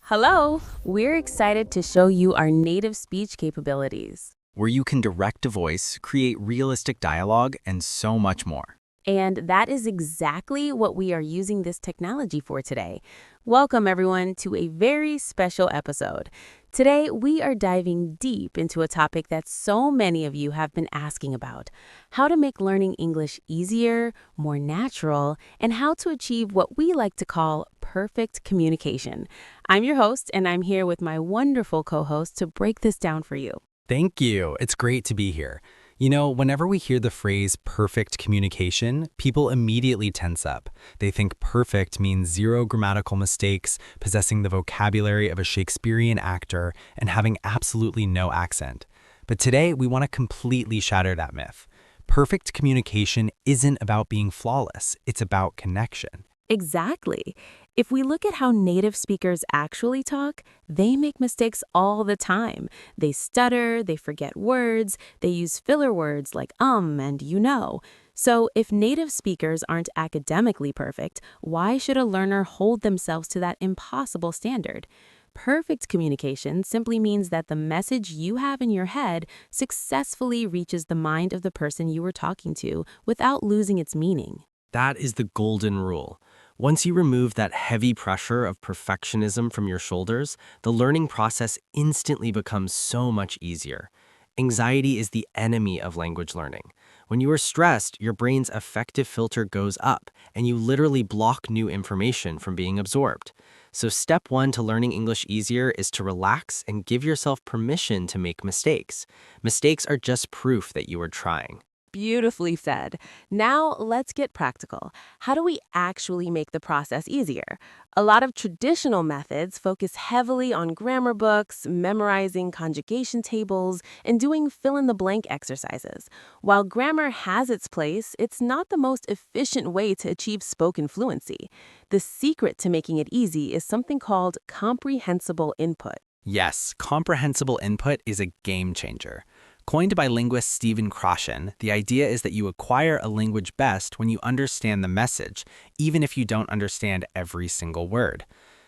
Hello! We're excited to show you our native speech capabilities. Where you can direct a voice, create realistic dialogue, and so much more. And that is exactly what we are using this technology for today. Welcome, everyone, to a very special episode. Today, we are diving deep into a topic that so many of you have been asking about: how to make learning English easier, more natural, and how to achieve what we like to call perfect communication. I'm your host, and I'm here with my wonderful co-host to break this down for you. Thank you. It's great to be here. Whenever we hear the phrase perfect communication, people immediately tense up. They think perfect means zero grammatical mistakes, possessing the vocabulary of a Shakespearean actor, and having absolutely no accent. But today, we want to completely shatter that myth. Perfect communication isn't about being flawless. It's about connection. Exactly. If we look at how native speakers actually talk, they make mistakes all the time. They stutter, they forget words, they use filler words like and you know. So if native speakers aren't academically perfect, why should a learner hold themselves to that impossible standard? Perfect communication simply means that the message you have in your head successfully reaches the mind of the person you were talking to without losing its meaning. That is the golden rule. Once you remove that heavy pressure of perfectionism from your shoulders, the learning process instantly becomes so much easier. Anxiety is the enemy of language learning. When you are stressed, your brain's affective filter goes up, and you literally block new information from being absorbed. So step one to learning English easier is to relax and give yourself permission to make mistakes. Mistakes are just proof that you are trying. Beautifully said. Now let's get practical. How do we actually make the process easier? A lot of traditional methods focus heavily on grammar books, memorizing conjugation tables, and doing fill-in-the-blank exercises. While grammar has its place, it's not the most efficient way to achieve spoken fluency. The secret to making it easy is something called comprehensible input. Yes, comprehensible input is a game changer. Coined by linguist Stephen Krashen, the idea is that you acquire a language best when you understand the message, even if you don't understand every single word.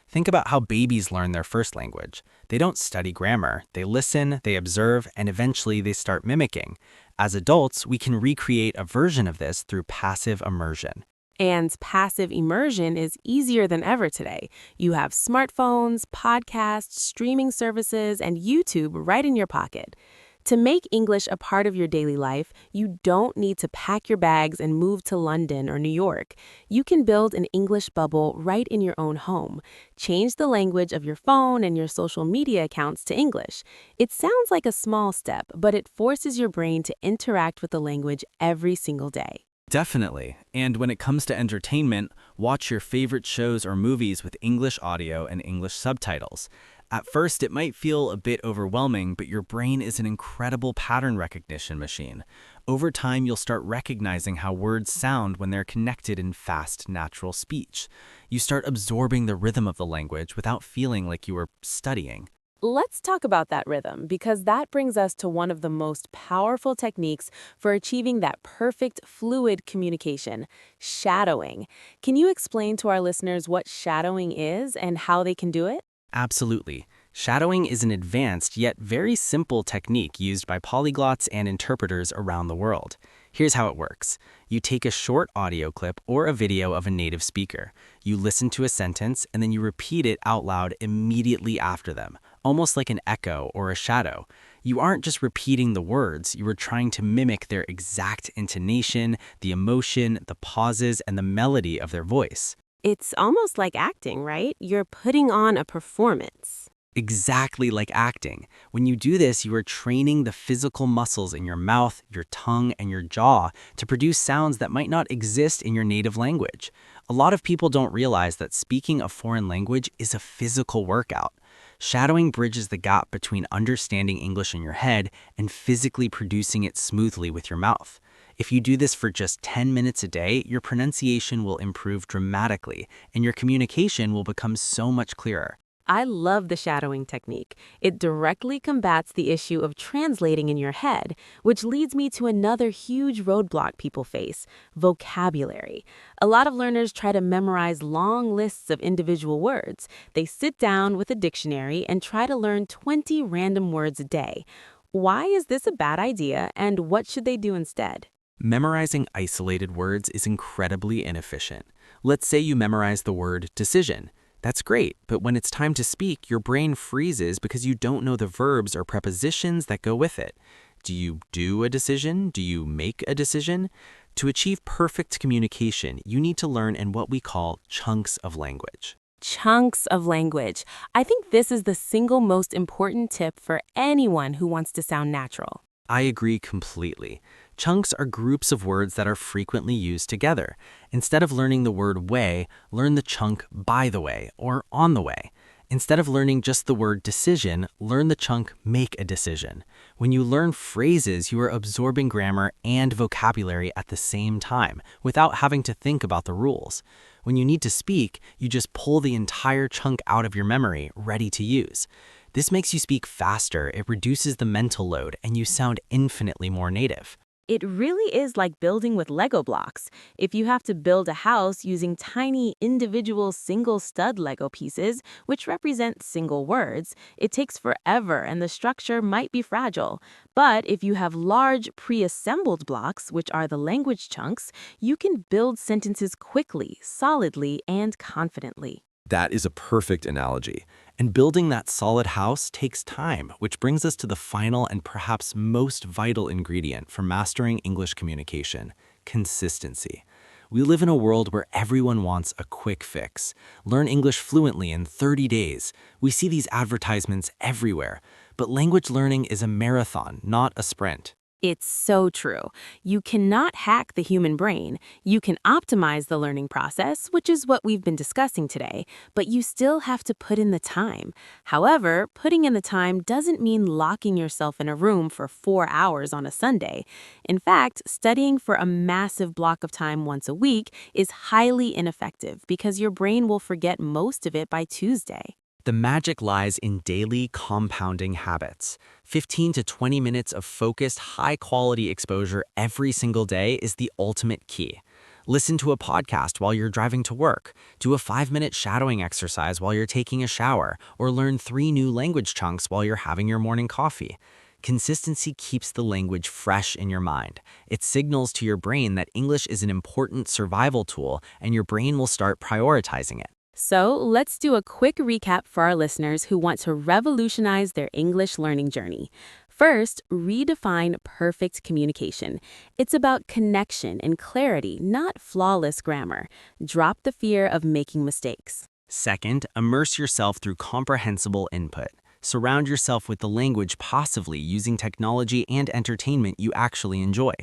Think about how babies learn their first language. They don't study grammar, they listen, they observe, and eventually they start mimicking. As adults, we can recreate a version of this through passive immersion. And passive immersion is easier than ever today. You have smartphones, podcasts, streaming services, and YouTube right in your pocket. To make English a part of your daily life, you don't need to pack your bags and move to London or New York. You can build an English bubble right in your own home. Change the language of your phone and your social media accounts to English. It sounds like a small step, but it forces your brain to interact with the language every single day. Definitely. And when it comes to entertainment, watch your favorite shows or movies with English audio and English subtitles. At first, it might feel a bit overwhelming, but your brain is an incredible pattern recognition machine. Over time, you'll start recognizing how words sound when they're connected in fast, natural speech. You start absorbing the rhythm of the language without feeling like you were studying. Let's talk about that rhythm, because that brings us to one of the most powerful techniques for achieving that perfect, fluid communication: shadowing. Can you explain to our listeners what shadowing is and how they can do it? Absolutely. Shadowing is an advanced yet very simple technique used by polyglots and interpreters around the world. Here's how it works. You take a short audio clip or a video of a native speaker. You listen to a sentence and then you repeat it out loud immediately after them, almost like an echo or a shadow. You aren't just repeating the words, you are trying to mimic their exact intonation, the emotion, the pauses, and the melody of their voice. It's almost like acting, right? You're putting on a performance. Exactly like acting. When you do this, you are training the physical muscles in your mouth, your tongue, and your jaw to produce sounds that might not exist in your native language. A lot of people don't realize that speaking a foreign language is a physical workout. Shadowing bridges the gap between understanding English in your head and physically producing it smoothly with your mouth. If you do this for just 10 minutes a day, your pronunciation will improve dramatically, and your communication will become so much clearer. I love the shadowing technique. It directly combats the issue of translating in your head, which leads me to another huge roadblock people face: vocabulary. A lot of learners try to memorize long lists of individual words. They sit down with a dictionary and try to learn 20 random words a day. Why is this a bad idea, and what should they do instead? Memorizing isolated words is incredibly inefficient. Let's say you memorize the word decision. That's great, but when it's time to speak, your brain freezes because you don't know the verbs or prepositions that go with it. Do you do a decision? Do you make a decision? To achieve perfect communication, you need to learn in what we call chunks of language. Chunks of language. I think this is the single most important tip for anyone who wants to sound natural. I agree completely. Chunks are groups of words that are frequently used together. Instead of learning the word way, learn the chunk by the way or on the way. Instead of learning just the word decision, learn the chunk make a decision. When you learn phrases, you are absorbing grammar and vocabulary at the same time without having to think about the rules. When you need to speak, you just pull the entire chunk out of your memory, ready to use. This makes you speak faster, it reduces the mental load, and you sound infinitely more native. It really is like building with Lego blocks. If you have to build a house using tiny individual single stud Lego pieces, which represent single words, it takes forever and the structure might be fragile. But if you have large pre-assembled blocks, which are the language chunks, you can build sentences quickly, solidly, and confidently. That is a perfect analogy. And building that solid house takes time, which brings us to the final and perhaps most vital ingredient for mastering English communication: consistency. We live in a world where everyone wants a quick fix. Learn English fluently in 30 days. We see these advertisements everywhere. But language learning is a marathon, not a sprint. It's so true. You cannot hack the human brain. You can optimize the learning process, which is what we've been discussing today, but you still have to put in the time. However, putting in the time doesn't mean locking yourself in a room for 4 hours on a Sunday. In fact, studying for a massive block of time once a week is highly ineffective because your brain will forget most of it by Tuesday. The magic lies in daily compounding habits. 15 to 20 minutes of focused, high-quality exposure every single day is the ultimate key. Listen to a podcast while you're driving to work, do a 5-minute shadowing exercise while you're taking a shower, or learn 3 new language chunks while you're having your morning coffee. Consistency keeps the language fresh in your mind. It signals to your brain that English is an important survival tool, and your brain will start prioritizing it. So let's do a quick recap for our listeners who want to revolutionize their English learning journey. First, redefine perfect communication. It's about connection and clarity, not flawless grammar. Drop the fear of making mistakes. Second, immerse yourself through comprehensible input. Surround yourself with the language passively using technology and entertainment you actually enjoy.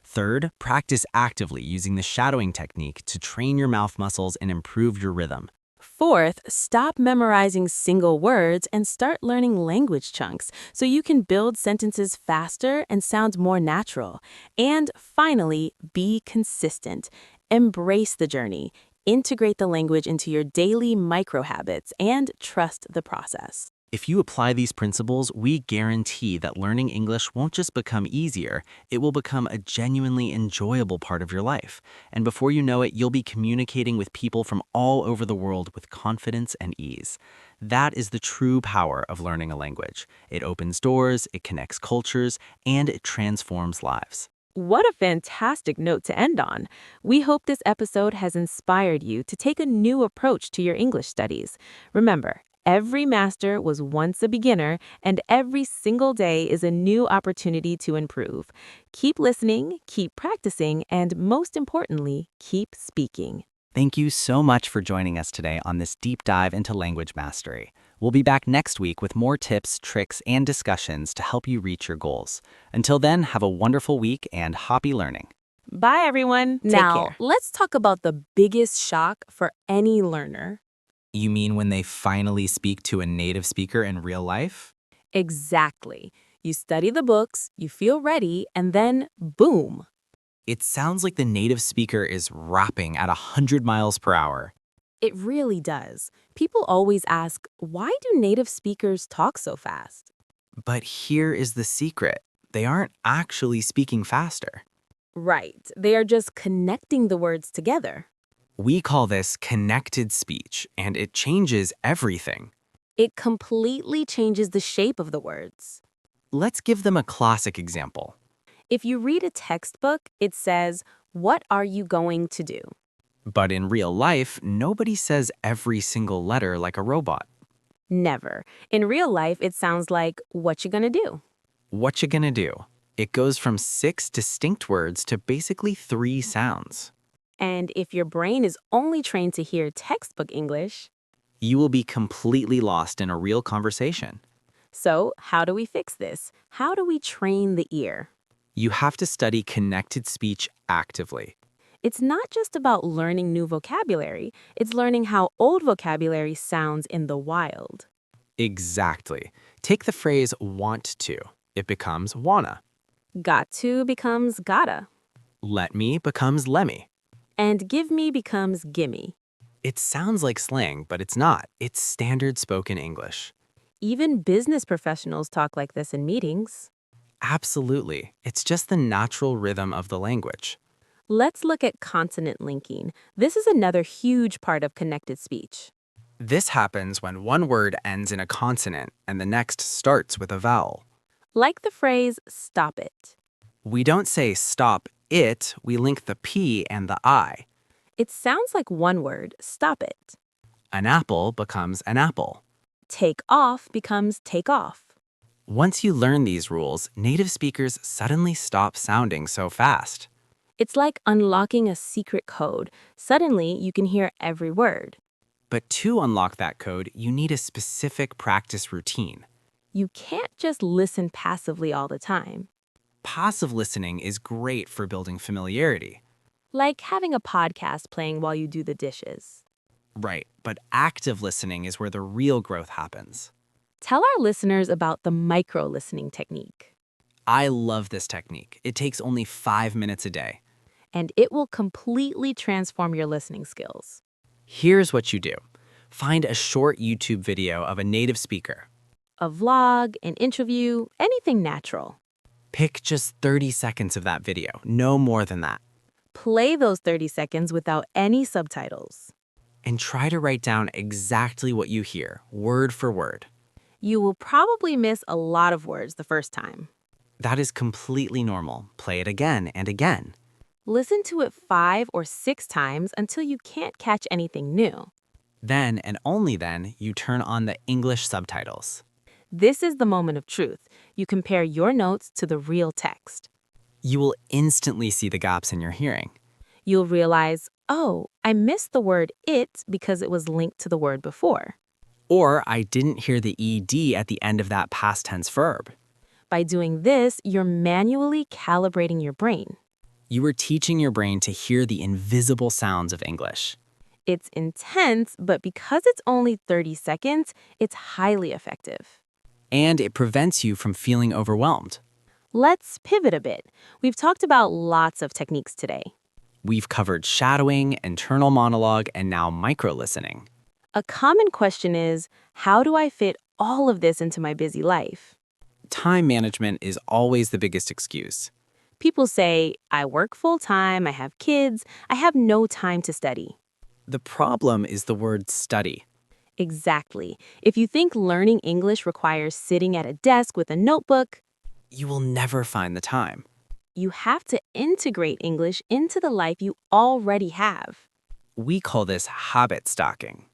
Third, practice actively using the shadowing technique to train your mouth muscles and improve your rhythm. Fourth, stop memorizing single words and start learning language chunks so you can build sentences faster and sound more natural. And finally, be consistent. Embrace the journey. Integrate the language into your daily micro habits and trust the process. If you apply these principles, we guarantee that learning English won't just become easier, it will become a genuinely enjoyable part of your life. And before you know it, you'll be communicating with people from all over the world with confidence and ease. That is the true power of learning a language. It opens doors, it connects cultures, and it transforms lives. What a fantastic note to end on. We hope this episode has inspired you to take a new approach to your English studies. Remember, every master was once a beginner, and every single day is a new opportunity to improve. Keep listening, keep practicing, and most importantly, keep speaking. Thank you so much for joining us today on this deep dive into language mastery. We'll be back next week with more tips, tricks, and discussions to help you reach your goals. Until then, have a wonderful week and happy learning. Bye, everyone. Take care. Let's talk about the biggest shock for any learner. You mean when they finally speak to a native speaker in real life? Exactly. You study the books, you feel ready, and then boom. It sounds like the native speaker is rapping at 100 miles per hour. It really does. People always ask, why do native speakers talk so fast? But here is the secret. They aren't actually speaking faster. Right, they are just connecting the words together. We call this connected speech, and it changes everything. It completely changes the shape of the words. Let's give them a classic example. If you read a textbook, it says, what are you going to do? But in real life, nobody says every single letter like a robot. Never. In real life, it sounds like, what you gonna do? What you gonna do? It goes from 6 distinct words to basically 3 sounds. And if your brain is only trained to hear textbook English, You will be completely lost in a real conversation. so how do we fix this? How do we train the ear? You have to study connected speech actively. It's not just about learning new vocabulary, it's learning how old vocabulary sounds in the wild. Exactly. Take the phrase want to. It becomes wanna. Got to becomes gotta, Let me becomes lemmy. and give me becomes gimme. It sounds like slang, but it's not. It's standard spoken English. Even business professionals talk like this in meetings. Absolutely. It's just the natural rhythm of the language. Let's look at consonant linking. This is another huge part of connected speech. This happens when one word ends in a consonant and the next starts with a vowel. Like the phrase, stop it. We don't say stop it, we link the P and the I. It sounds like one word, stop it. An apple becomes an apple. Take off becomes take off. Once you learn these rules, native speakers suddenly stop sounding so fast. It's like unlocking a secret code. Suddenly, you can hear every word. But to unlock that code, you need a specific practice routine. You can't just listen passively all the time. Passive listening is great for building familiarity. Like having a podcast playing while you do the dishes. Right, but active listening is where the real growth happens. Tell our listeners about the micro-listening technique. I love this technique. It takes only 5 minutes a day. And it will completely transform your listening skills. Here's what you do. Find a short YouTube video of a native speaker. A vlog, an interview, anything natural. Pick just 30 seconds of that video, no more than that. Play those 30 seconds without any subtitles. And try to write down exactly what you hear, word for word. You will probably miss a lot of words the first time. That is completely normal. Play it again and again. Listen to it 5 or 6 times until you can't catch anything new. Then, and only then, you turn on the English subtitles. This is the moment of truth. You compare your notes to the real text. You will instantly see the gaps in your hearing. You'll realize, oh, I missed the word it because it was linked to the word before. Or I didn't hear the ED at the end of that past tense verb. By doing this, you're manually calibrating your brain. You are teaching your brain to hear the invisible sounds of English. It's intense, but because it's only 30 seconds, it's highly effective. And it prevents you from feeling overwhelmed. Let's pivot a bit. We've talked about lots of techniques today. We've covered shadowing, internal monologue, and now micro-listening. A common question is, how do I fit all of this into my busy life? Time management is always the biggest excuse. People say, I work full-time, I have kids, I have no time to study. The problem is the word study. Exactly. If you think learning English requires sitting at a desk with a notebook, You will never find the time. you have to integrate English into the life you already have. We call this habit stacking.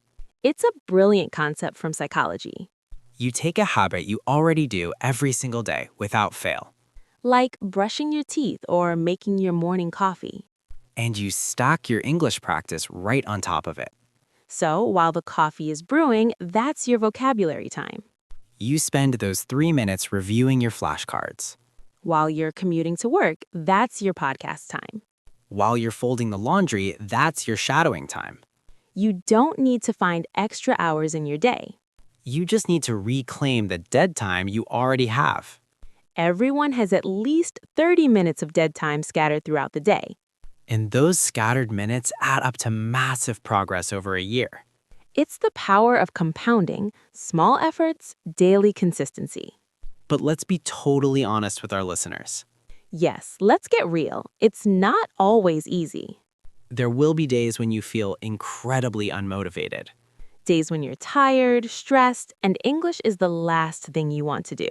It's a brilliant concept from psychology. You take a habit you already do every single day without fail, Like brushing your teeth or making your morning coffee. and you stack your English practice right on top of it. So while the coffee is brewing, that's your vocabulary time. You spend those 3 minutes reviewing your flashcards. While you're commuting to work, that's your podcast time. While you're folding the laundry, that's your shadowing time. You don't need to find extra hours in your day. You just need to reclaim the dead time you already have. Everyone has at least 30 minutes of dead time scattered throughout the day. And those scattered minutes add up to massive progress over a year. It's the power of compounding, small efforts, daily consistency. But let's be totally honest with our listeners. Yes, let's get real. It's not always easy. There will be days when you feel incredibly unmotivated. Days when you're tired, stressed, and English is the last thing you want to do.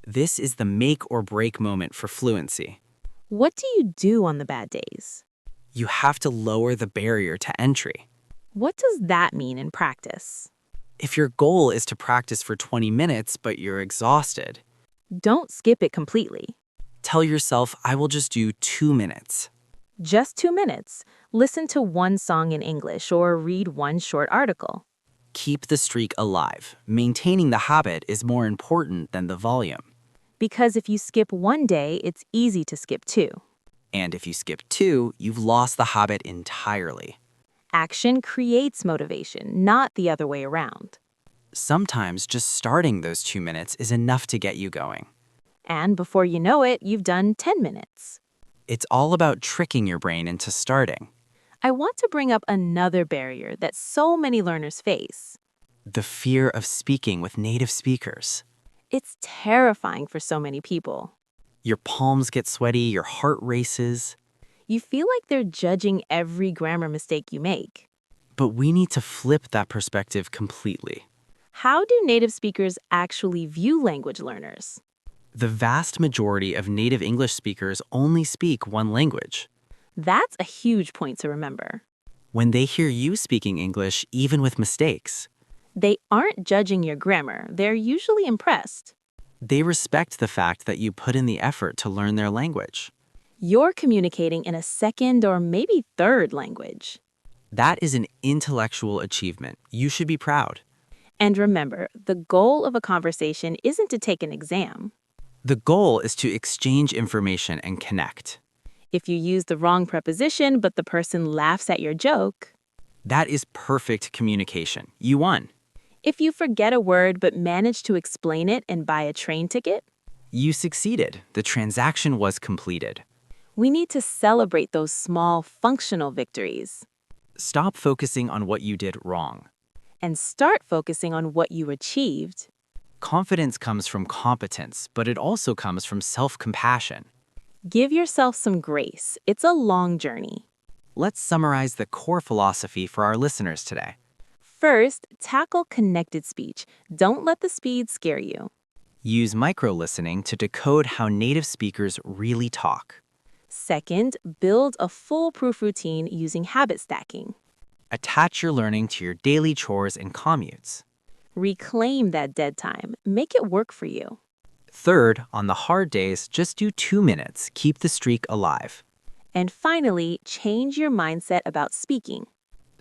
This is the make or break moment for fluency. What do you do on the bad days? You have to lower the barrier to entry. What does that mean in practice? If your goal is to practice for 20 minutes but you're exhausted, Don't skip it completely. tell yourself, I will just do 2 minutes. Just 2 minutes. Listen to one song in English or read one short article. Keep the streak alive. Maintaining the habit is more important than the volume. Because if you skip one day, it's easy to skip two. And if you skip 2, you've lost the habit entirely. Action creates motivation, not the other way around. Sometimes just starting those 2 minutes is enough to get you going. And before you know it, you've done 10 minutes. It's all about tricking your brain into starting. I want to bring up another barrier that so many learners face. The fear of speaking with native speakers. It's terrifying for so many people. Your palms get sweaty, your heart races. You feel like they're judging every grammar mistake you make. But we need to flip that perspective completely. How do native speakers actually view language learners? The vast majority of native English speakers only speak one language. That's a huge point to remember. When they hear you speaking English, even with mistakes, They aren't judging your grammar, they're usually impressed. they respect the fact that you put in the effort to learn their language. You're communicating in a second or maybe third language. That is an intellectual achievement. You should be proud. And remember, the goal of a conversation isn't to take an exam. The goal is to exchange information and connect. If you use the wrong preposition but the person laughs at your joke, That is perfect communication. You won. if you forget a word but manage to explain it and buy a train ticket, You succeeded. The transaction was completed. we need to celebrate those small functional victories Stop focusing on what you did wrong. and start focusing on what you achieved. Confidence comes from competence, but it also comes from self-compassion. Give yourself some grace. It's a long journey. Let's summarize the core philosophy for our listeners today. First, tackle connected speech. Don't let the speed scare you. Use micro-listening to decode how native speakers really talk. Second, build a foolproof routine using habit stacking. Attach your learning to your daily chores and commutes. Reclaim that dead time. Make it work for you. Third, on the hard days, just do 2 minutes. Keep the streak alive. And finally, change your mindset about speaking.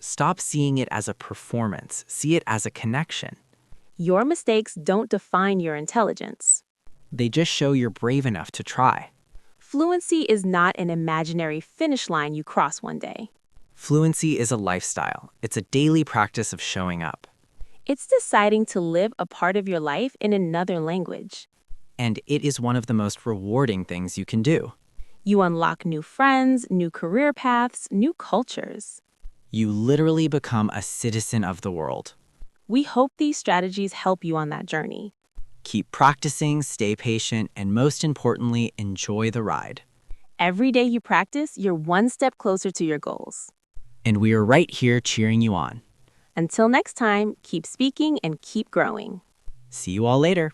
Stop seeing it as a performance. See it as a connection. Your mistakes don't define your intelligence. They just show you're brave enough to try. Fluency is not an imaginary finish line you cross one day. Fluency is a lifestyle. It's a daily practice of showing up. It's deciding to live a part of your life in another language. And it is one of the most rewarding things you can do. You unlock new friends, new career paths, new cultures. You literally become a citizen of the world. We hope these strategies help you on that journey. Keep practicing, stay patient, and most importantly, enjoy the ride. Every day you practice, you're one step closer to your goals. And we are right here cheering you on. Until next time, keep speaking and keep growing. See you all later.